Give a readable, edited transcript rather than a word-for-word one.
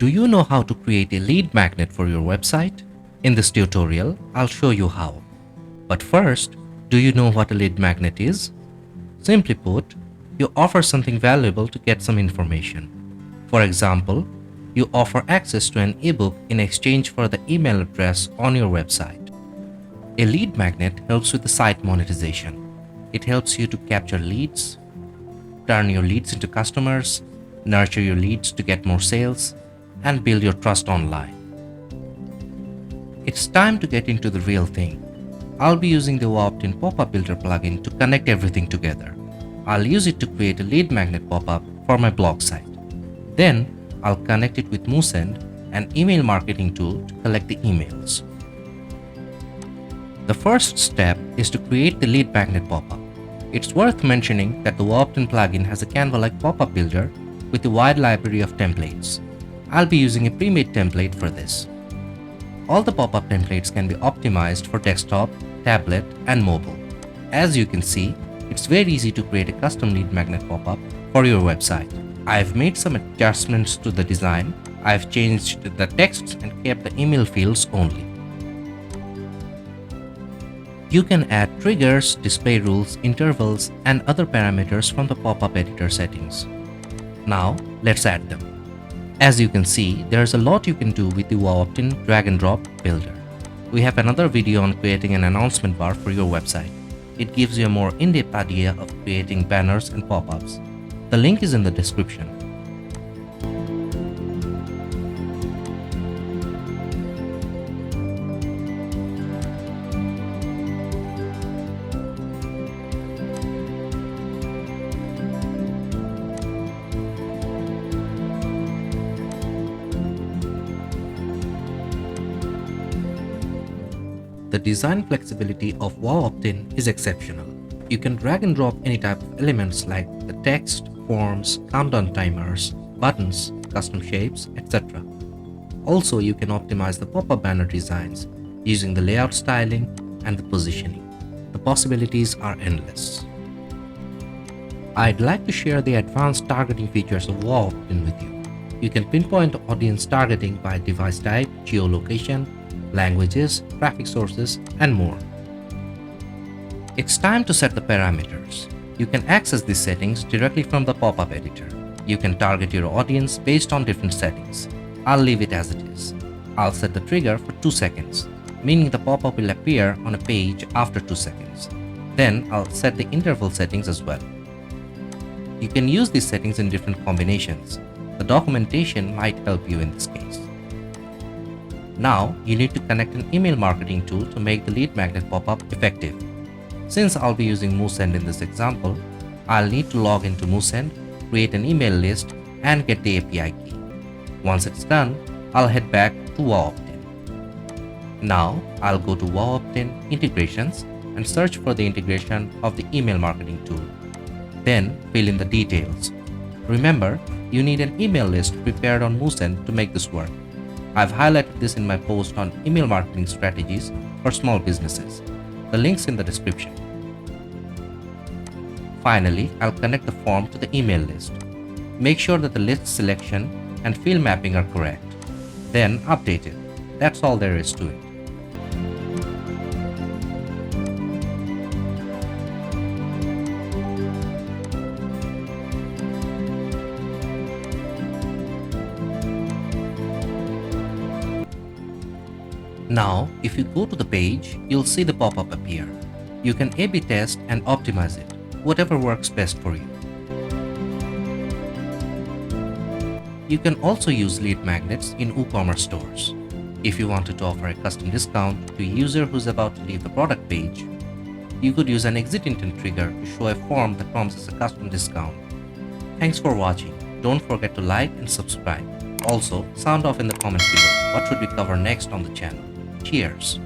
Do you know how to create a lead magnet for your website? In this tutorial, I'll show you how. But first, do you know what a lead magnet is? Simply put, you offer something valuable to get some information. For example, you offer access to an ebook in exchange for the email address on your website. A lead magnet helps with the site monetization. It helps you to capture leads, turn your leads into customers, nurture your leads to get more sales, and build your trust online. It's time to get into the real thing. I'll be using the WowOptin Pop-up Builder plugin to connect everything together. I'll use it to create a lead magnet pop-up for my blog site. Then, I'll connect it with Moosend, an email marketing tool to collect the emails. The first step is to create the lead magnet pop-up. It's worth mentioning that the WowOptin plugin has a Canva-like pop-up builder with a wide library of templates. I'll be using a pre-made template for this. All the pop-up templates can be optimized for desktop, tablet, and mobile. As you can see, it's very easy to create a custom lead magnet pop-up for your website. I've made some adjustments to the design. I've changed the text and kept the email fields only. You can add triggers, display rules, intervals, and other parameters from the pop-up editor settings. Now, let's add them. As you can see, there's a lot you can do with the WowOptin drag and drop builder. We have another video on creating an announcement bar for your website. It gives you a more in-depth idea of creating banners and pop-ups. The link is in the description. The design flexibility of WowOptin is exceptional. You can drag and drop any type of elements like the text, forms, countdown timers, buttons, custom shapes, etc. Also, you can optimize the pop-up banner designs using the layout styling and the positioning. The possibilities are endless. I'd like to share the advanced targeting features of WowOptin with you. You can pinpoint audience targeting by device type, geolocation, languages, traffic sources, and more. It's time to set the parameters. You can access these settings directly from the pop-up editor. You can target your audience based on different settings. I'll leave it as it is. I'll set the trigger for 2 seconds, meaning the pop-up will appear on a page after 2 seconds. Then I'll set the interval settings as well. You can use these settings in different combinations. The documentation might help you in this case. Now, you need to connect an email marketing tool to make the lead magnet pop-up effective. Since I'll be using Moosend in this example, I'll need to log into Moosend, create an email list, and get the API key. Once it's done, I'll head back to WowOptin. Now, I'll go to WowOptin Integrations and search for the integration of the email marketing tool. Then, fill in the details. Remember, you need an email list prepared on Moosend to make this work. I've highlighted this in my post on email marketing strategies for small businesses. The link's in the description. Finally, I'll connect the form to the email list. Make sure that the list selection and field mapping are correct. Then update it. That's all there is to it. Now, if you go to the page, you'll see the pop-up appear. You can A/B test and optimize it, whatever works best for you. You can also use lead magnets in WooCommerce stores. If you wanted to offer a custom discount to a user who's about to leave the product page, you could use an exit intent trigger to show a form that promises a custom discount. Thanks for watching. Don't forget to like and subscribe. Also, sound off in the comments below what should we cover next on the channel. Cheers!